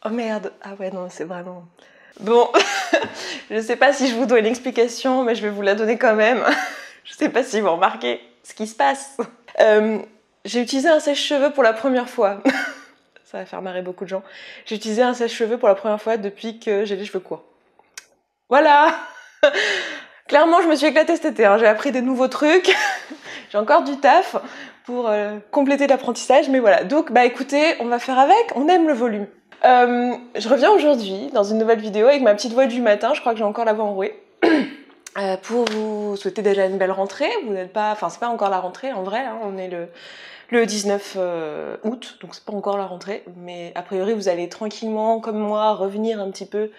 Oh merde, ah ouais non c'est vraiment... Bon, je sais pas si je vous dois une explication, mais je vais vous la donner quand même. Je sais pas si vous remarquez ce qui se passe. J'ai utilisé un sèche-cheveux pour la première fois. Ça va faire marrer beaucoup de gens. J'ai utilisé un sèche-cheveux pour la première fois depuis que j'ai les cheveux courts. Voilà. Clairement je me suis éclatée cet été, hein. J'ai appris des nouveaux trucs. J'ai encore du taf pour compléter l'apprentissage, mais voilà. Donc bah écoutez, on va faire avec, on aime le volume. Je reviens aujourd'hui dans une nouvelle vidéo avec ma petite voix du matin, je crois que j'ai encore la voix enrouée, pour vous souhaiter déjà une belle rentrée. Vous n'êtes pas, enfin c'est pas encore la rentrée en vrai, hein, on est le 19 août, donc c'est pas encore la rentrée, mais a priori vous allez tranquillement, comme moi, revenir un petit peu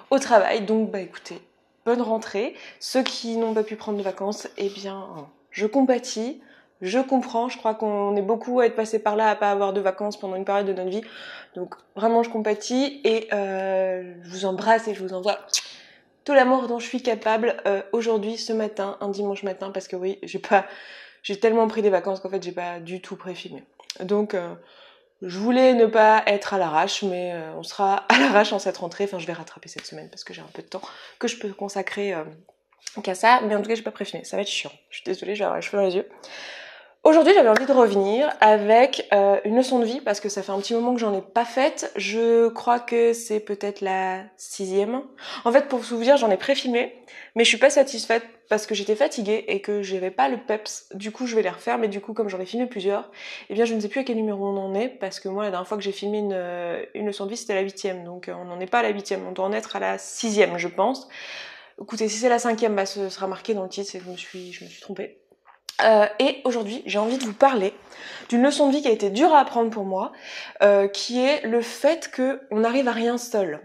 au travail, donc bah écoutez, bonne rentrée. Ceux qui n'ont pas pu prendre de vacances, eh bien je compatis. Je comprends, je crois qu'on est beaucoup à être passé par là, à pas avoir de vacances pendant une période de notre vie. Donc vraiment je compatis et je vous embrasse et je vous envoie tout l'amour dont je suis capable aujourd'hui, ce matin, un dimanche matin, parce que oui, j'ai tellement pris des vacances qu'en fait j'ai pas du tout préfilmé. Donc je voulais ne pas être à l'arrache, mais on sera à l'arrache en cette rentrée. Enfin je vais rattraper cette semaine parce que j'ai un peu de temps que je peux consacrer qu'à ça, mais en tout cas j'ai pas préfilmé, ça va être chiant. Je suis désolée, je vais avoir les cheveux dans les yeux. Aujourd'hui, j'avais envie de revenir avec une leçon de vie parce que ça fait un petit moment que j'en ai pas faite. Je crois que c'est peut-être la 6e. En fait, pour vous dire, j'en ai préfilmé, mais je suis pas satisfaite parce que j'étais fatiguée et que j'avais pas le peps. Du coup, je vais les refaire, mais du coup, comme j'en ai filmé plusieurs, eh bien, je ne sais plus à quel numéro on en est parce que moi, la dernière fois que j'ai filmé une leçon de vie, c'était la 8e. Donc, on n'en est pas à la 8e. On doit en être à la 6e, je pense. Écoutez, si c'est la 5e, bah, ce sera marqué dans le titre, c'est que je me suis trompée. Et aujourd'hui, j'ai envie de vous parler d'une leçon de vie qui a été dure à apprendre pour moi, qui est le fait qu'on n'arrive à rien seul.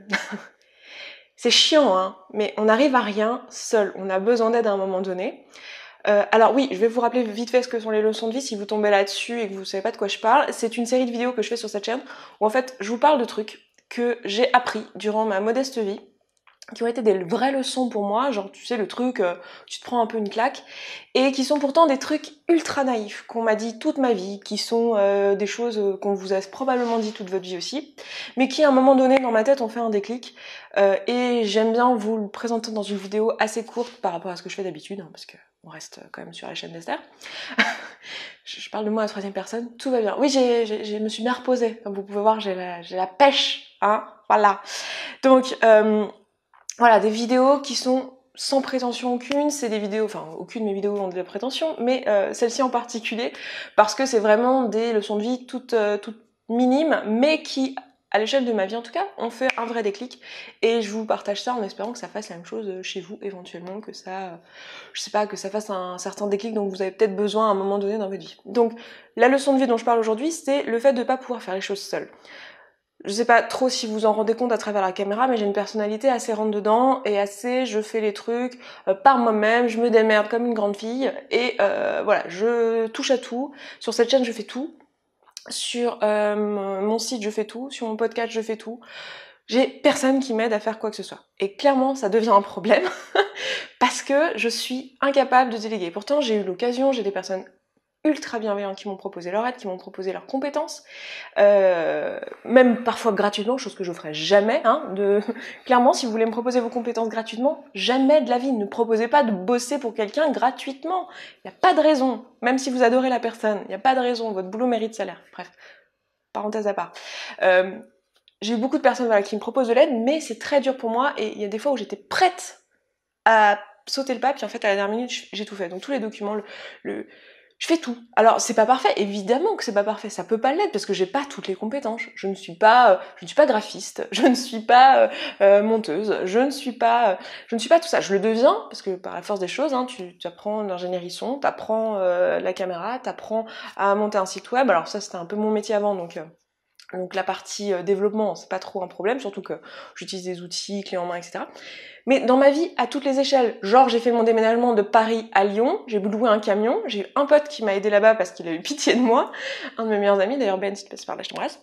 C'est chiant, hein, mais on n'arrive à rien seul. On a besoin d'aide à un moment donné. Alors oui, je vais vous rappeler vite fait ce que sont les leçons de vie si vous tombez là-dessus et que vous savez pas de quoi je parle. C'est une série de vidéos que je fais sur cette chaîne où en fait, je vous parle de trucs que j'ai appris durant ma modeste vie, qui ont été des vraies leçons pour moi, genre tu sais le truc, tu te prends un peu une claque, et qui sont pourtant des trucs ultra naïfs, qu'on m'a dit toute ma vie, qui sont des choses qu'on vous a probablement dit toute votre vie aussi, mais qui à un moment donné dans ma tête ont fait un déclic, et j'aime bien vous le présenter dans une vidéo assez courte par rapport à ce que je fais d'habitude, hein, parce que on reste quand même sur la chaîne d'Esther. Je parle de moi à la 3e personne, tout va bien. Oui, je me suis bien reposée, comme vous pouvez voir, j'ai la pêche, hein, voilà. Donc, voilà, des vidéos qui sont sans prétention aucune, c'est des vidéos, enfin aucune de mes vidéos ont de la prétention, mais celle-ci en particulier, parce que c'est vraiment des leçons de vie toutes minimes, mais qui, à l'échelle de ma vie en tout cas, ont fait un vrai déclic, et je vous partage ça en espérant que ça fasse la même chose chez vous éventuellement, que ça, je sais pas, que ça fasse un certain déclic dont vous avez peut-être besoin à un moment donné dans votre vie. Donc la leçon de vie dont je parle aujourd'hui, c'est le fait de ne pas pouvoir faire les choses seul. Je sais pas trop si vous en rendez compte à travers la caméra, mais j'ai une personnalité assez rentre-dedans et assez je fais les trucs par moi-même, je me démerde comme une grande fille et voilà, je touche à tout. Sur cette chaîne, je fais tout. Sur mon site, je fais tout. Sur mon podcast, je fais tout. J'ai personne qui m'aide à faire quoi que ce soit. Et clairement, ça devient un problème parce que je suis incapable de déléguer. Pourtant, j'ai eu l'occasion, j'ai des personnes ultra bienveillants qui m'ont proposé leur aide, qui m'ont proposé leurs compétences, même parfois gratuitement, chose que je ferai jamais, hein, clairement, si vous voulez me proposer vos compétences gratuitement, jamais de la vie, ne proposez pas de bosser pour quelqu'un gratuitement, il n'y a pas de raison, même si vous adorez la personne, il n'y a pas de raison, votre boulot mérite salaire, bref, parenthèse à part. J'ai eu beaucoup de personnes voilà, qui me proposent de l'aide, mais c'est très dur pour moi, et il y a des fois où j'étais prête à sauter le pas, puis en fait à la dernière minute, j'ai tout fait, donc tous les documents, je fais tout. Alors c'est pas parfait, évidemment que c'est pas parfait, ça peut pas l'être parce que j'ai pas toutes les compétences. Je ne suis pas graphiste, je ne suis pas monteuse, je ne suis pas tout ça. Je le deviens parce que par la force des choses, hein, tu apprends l'ingénierie son, tu apprends la caméra, tu apprends à monter un site web. Alors ça c'était un peu mon métier avant, donc la partie développement, c'est pas trop un problème, surtout que j'utilise des outils clés en main, etc. Mais dans ma vie, à toutes les échelles, genre j'ai fait mon déménagement de Paris à Lyon, j'ai loué un camion, j'ai eu un pote qui m'a aidé là-bas parce qu'il a eu pitié de moi, un de mes meilleurs amis, d'ailleurs Ben, si tu passes par là, je t'embrasse.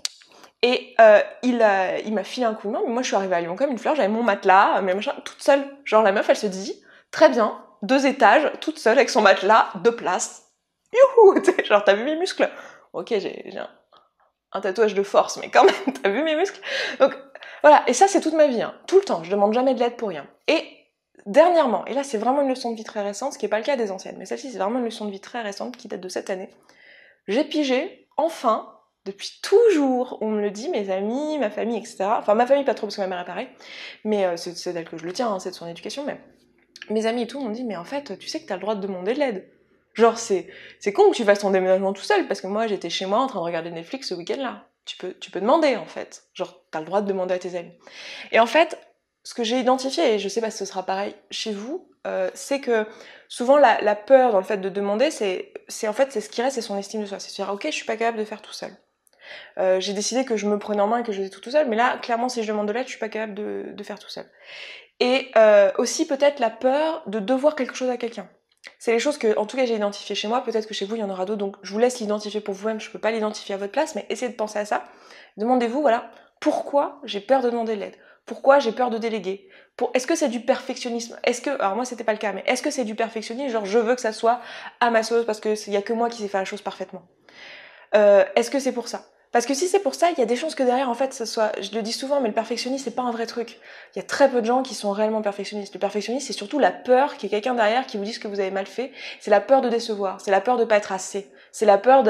Et il m'a filé un coup de main, mais moi je suis arrivée à Lyon comme une fleur, j'avais mon matelas, mes machins, toute seule. Genre la meuf, elle se dit, très bien, 2 étages, toute seule avec son matelas, 2 places. Youhou, genre t'as vu mes muscles? Ok, j'ai un tatouage de force, mais quand même, t'as vu mes muscles? Donc Voilà, et ça c'est toute ma vie, hein. Tout le temps, je demande jamais de l'aide pour rien. Et dernièrement, et là c'est vraiment une leçon de vie très récente, ce qui n'est pas le cas des anciennes, mais celle-ci c'est vraiment une leçon de vie très récente qui date de cette année, j'ai pigé, enfin, depuis toujours, on me le dit, mes amis, ma famille, etc. Enfin ma famille pas trop parce que ma mère est pareille, mais c'est d'elle que je le tiens, hein, c'est de son éducation, mais mes amis et tout m'ont dit, mais en fait tu sais que t'as le droit de demander de l'aide. Genre c'est con que tu fasses ton déménagement tout seul, parce que moi j'étais chez moi en train de regarder Netflix ce week-end-là. Tu peux demander en fait, genre t'as le droit de demander à tes amis. Et en fait, ce que j'ai identifié, et je sais pas si ce sera pareil chez vous, c'est que souvent la peur dans le fait de demander, c'est en fait c'est ce qui reste, c'est son estime de soi. C'est se dire ok, je suis pas capable de faire tout seul. J'ai décidé que je me prenais en main et que je faisais tout seul, mais là clairement si je demande de l'aide, je suis pas capable de faire tout seul. Et aussi peut-être la peur de devoir quelque chose à quelqu'un. C'est les choses que, en tout cas, j'ai identifiées chez moi. Peut-être que chez vous, il y en aura d'autres. Donc, je vous laisse l'identifier pour vous-même. Je peux pas l'identifier à votre place, mais essayez de penser à ça. Demandez-vous, voilà, pourquoi j'ai peur de demander de l'aide? Pourquoi j'ai peur de déléguer? Est-ce que c'est du perfectionnisme? Alors moi, c'était pas le cas, mais est-ce que c'est du perfectionnisme? Genre, je veux que ça soit à ma sauce parce que y a que moi qui sais faire la chose parfaitement. Est-ce que c'est pour ça? Parce que si c'est pour ça, il y a des chances que derrière, en fait, ça soit... Je le dis souvent, mais le perfectionnisme, c'est pas un vrai truc. Il y a très peu de gens qui sont réellement perfectionnistes. Le perfectionniste, c'est surtout la peur qu'il y ait quelqu'un derrière qui vous dise que vous avez mal fait. C'est la peur de décevoir. C'est la peur de pas être assez. C'est la peur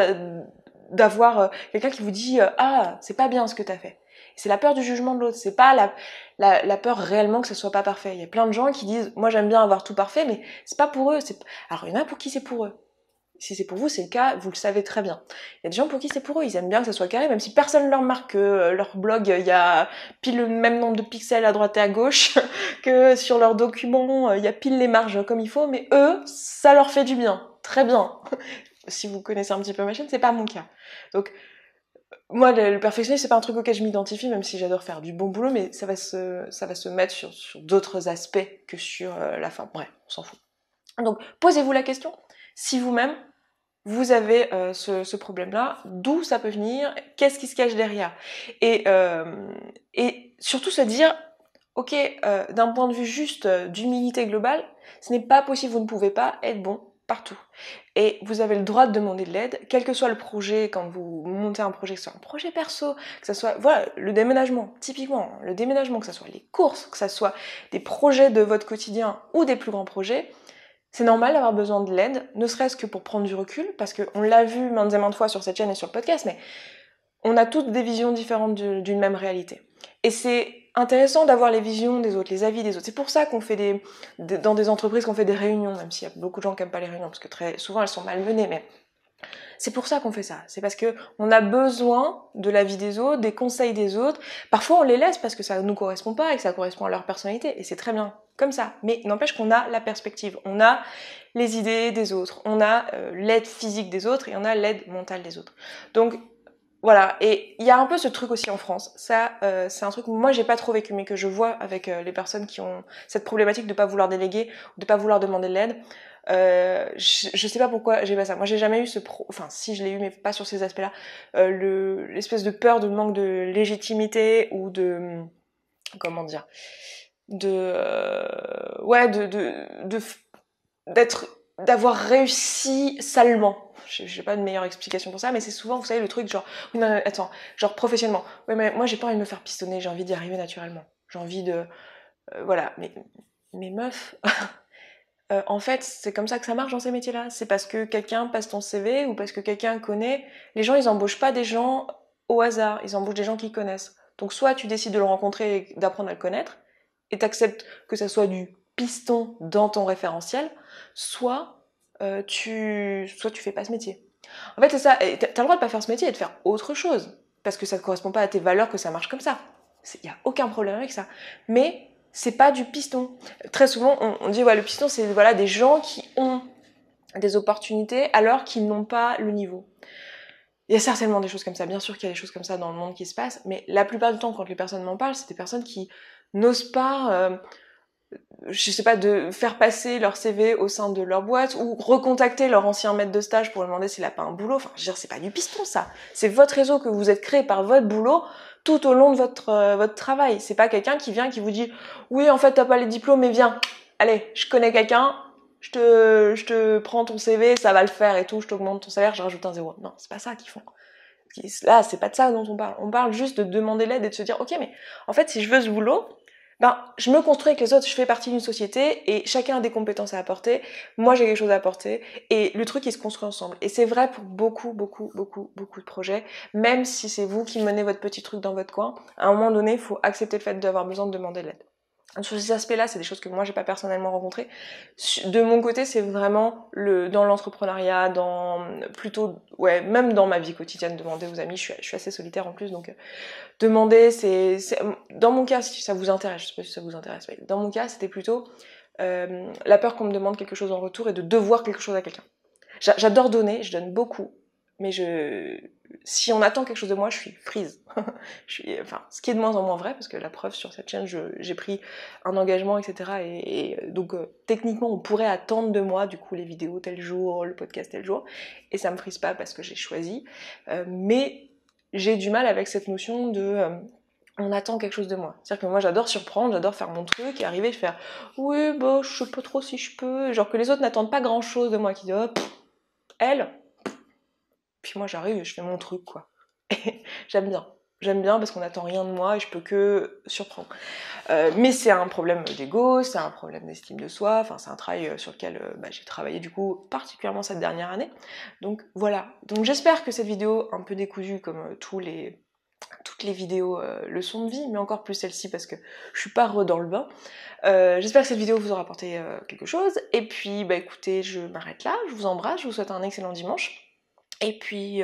d'avoir quelqu'un qui vous dit « Ah, c'est pas bien ce que t'as fait ». C'est la peur du jugement de l'autre. C'est pas la peur réellement que ça soit pas parfait. Il y a plein de gens qui disent « Moi, j'aime bien avoir tout parfait », mais c'est pas pour eux. Alors, il y en a pour qui c'est pour eux. Si c'est pour vous, c'est le cas, vous le savez très bien. Il y a des gens pour qui c'est pour eux, ils aiment bien que ça soit carré, même si personne ne leur remarque que leur blog, il y a pile le même nombre de pixels à droite et à gauche, que sur leur document, il y a pile les marges comme il faut, mais eux, ça leur fait du bien. Très bien. Si vous connaissez un petit peu ma chaîne, c'est pas mon cas. Donc, moi, le perfectionnisme, c'est pas un truc auquel je m'identifie, même si j'adore faire du bon boulot, mais ça va se mettre sur d'autres aspects que sur la fin. Bref, on s'en fout. Donc, posez-vous la question, si vous-même, vous avez ce problème-là, d'où ça peut venir, qu'est-ce qui se cache derrière, et surtout se dire, ok, d'un point de vue juste d'humilité globale, ce n'est pas possible, vous ne pouvez pas être bon partout. Et vous avez le droit de demander de l'aide, quel que soit le projet, quand vous montez un projet, que ce soit un projet perso, que ce soit, voilà, le déménagement, typiquement, le déménagement, que ce soit les courses, que ce soit des projets de votre quotidien ou des plus grands projets, c'est normal d'avoir besoin de l'aide, ne serait-ce que pour prendre du recul, parce qu'on l'a vu maintes et maintes fois sur cette chaîne et sur le podcast, mais on a toutes des visions différentes d'une même réalité. Et c'est intéressant d'avoir les visions des autres, les avis des autres. C'est pour ça qu'on fait dans des entreprises qu'on fait des réunions, même s'il y a beaucoup de gens qui n'aiment pas les réunions, parce que très souvent elles sont malmenées, mais c'est pour ça qu'on fait ça. C'est parce que on a besoin de l'avis des autres, des conseils des autres. Parfois on les laisse parce que ça nous correspond pas et que ça correspond à leur personnalité, et c'est très bien comme ça. Mais n'empêche qu'on a la perspective, on a les idées des autres, on a l'aide physique des autres et on a l'aide mentale des autres. Donc voilà, et il y a un peu ce truc aussi en France. Ça, c'est un truc que moi j'ai pas trop vécu, mais que je vois avec les personnes qui ont cette problématique de pas vouloir déléguer, de pas vouloir demander de l'aide. Je sais pas pourquoi j'ai pas ça. Moi j'ai jamais eu enfin si je l'ai eu, mais pas sur ces aspects-là. L'espèce de peur de manque de légitimité ou de comment dire, d'avoir réussi salement. J'ai pas de meilleure explication pour ça, mais c'est souvent, vous savez, le truc genre, non, attends, genre professionnellement. Ouais, mais moi j'ai pas envie de me faire pistonner, j'ai envie d'y arriver naturellement. J'ai envie de, voilà. Mais meuf, en fait, c'est comme ça que ça marche dans ces métiers-là. C'est parce que quelqu'un passe ton CV ou parce que quelqu'un connaît. Les gens, ils embauchent pas des gens au hasard, ils embauchent des gens qu'ils connaissent. Donc soit tu décides de le rencontrer et d'apprendre à le connaître, et t'acceptes que ça soit du piston dans ton référentiel, soit tu fais pas ce métier. En fait, c'est ça. T'as le droit de pas faire ce métier et de faire autre chose, parce que ça ne correspond pas à tes valeurs que ça marche comme ça. Il y a aucun problème avec ça. Mais c'est pas du piston. Très souvent, on dit ouais, le piston, c'est voilà, des gens qui ont des opportunités alors qu'ils n'ont pas le niveau. Il y a certainement des choses comme ça, bien sûr qu'il y a des choses comme ça dans le monde qui se passent, mais la plupart du temps, quand les personnes m'en parlent, c'est des personnes qui n'osent pas, je sais pas, de faire passer leur CV au sein de leur boîte ou recontacter leur ancien maître de stage pour lui demander s'il a pas un boulot. Enfin, je veux dire, c'est pas du piston, ça. C'est votre réseau que vous êtes créé par votre boulot tout au long de votre travail. C'est pas quelqu'un qui vient, qui vous dit « Oui, en fait, t'as pas les diplômes, mais viens, allez, je connais quelqu'un, je te prends ton CV, ça va le faire et tout, je t'augmente ton salaire, je rajoute un zéro. » Non, c'est pas ça qu'ils font. Là, c'est pas de ça dont on parle. On parle juste de demander l'aide et de se dire, ok, mais en fait, si je veux ce boulot, je me construis avec les autres, je fais partie d'une société et chacun a des compétences à apporter, moi j'ai quelque chose à apporter et le truc il se construit ensemble. Et c'est vrai pour beaucoup de projets, même si c'est vous qui menez votre petit truc dans votre coin, à un moment donné il faut accepter le fait d'avoir besoin de demander de l'aide. Sur ces aspects-là, c'est des choses que moi j'ai pas personnellement rencontrées. De mon côté, c'est vraiment dans l'entrepreneuriat, même dans ma vie quotidienne, demander aux amis. Je suis assez solitaire en plus, donc demander, dans mon cas, si ça vous intéresse, je sais pas si ça vous intéresse, mais dans mon cas, c'était plutôt la peur qu'on me demande quelque chose en retour et de devoir quelque chose à quelqu'un. J'adore donner, je donne beaucoup, mais si on attend quelque chose de moi, je suis freeze. Ce qui est de moins en moins vrai, parce que la preuve, sur cette chaîne, j'ai pris un engagement, etc. Donc, techniquement, on pourrait attendre de moi, du coup, les vidéos tel jour, le podcast tel jour, et ça me frise pas parce que j'ai choisi. Mais j'ai du mal avec cette notion de... on attend quelque chose de moi. C'est-à-dire que moi, j'adore surprendre, j'adore faire mon truc, et arriver, faire « oui, je sais pas trop si je peux », genre que les autres n'attendent pas grand-chose de moi, qui disent « oh, elle », puis moi j'arrive et je fais mon truc, quoi. Et j'aime bien parce qu'on n'attend rien de moi et je peux que surprendre. Mais c'est un problème d'ego, c'est un problème d'estime de soi, enfin c'est un travail sur lequel j'ai travaillé du coup particulièrement cette dernière année. Donc voilà, donc j'espère que cette vidéo un peu décousue comme toutes les vidéos leçons de vie, mais encore plus celle-ci parce que je suis pas dans le bain. J'espère que cette vidéo vous aura apporté quelque chose. Et puis écoutez, je m'arrête là, je vous embrasse, je vous souhaite un excellent dimanche. Et puis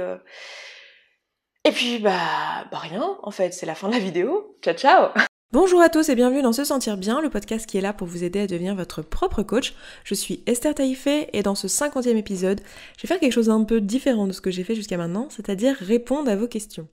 rien, en fait, c'est la fin de la vidéo. Ciao, ciao! Bonjour à tous et bienvenue dans Se Sentir Bien, le podcast qui est là pour vous aider à devenir votre propre coach. Je suis Esther Taïfé et dans ce 50e épisode, je vais faire quelque chose d'un peu différent de ce que j'ai fait jusqu'à maintenant, c'est-à-dire répondre à vos questions.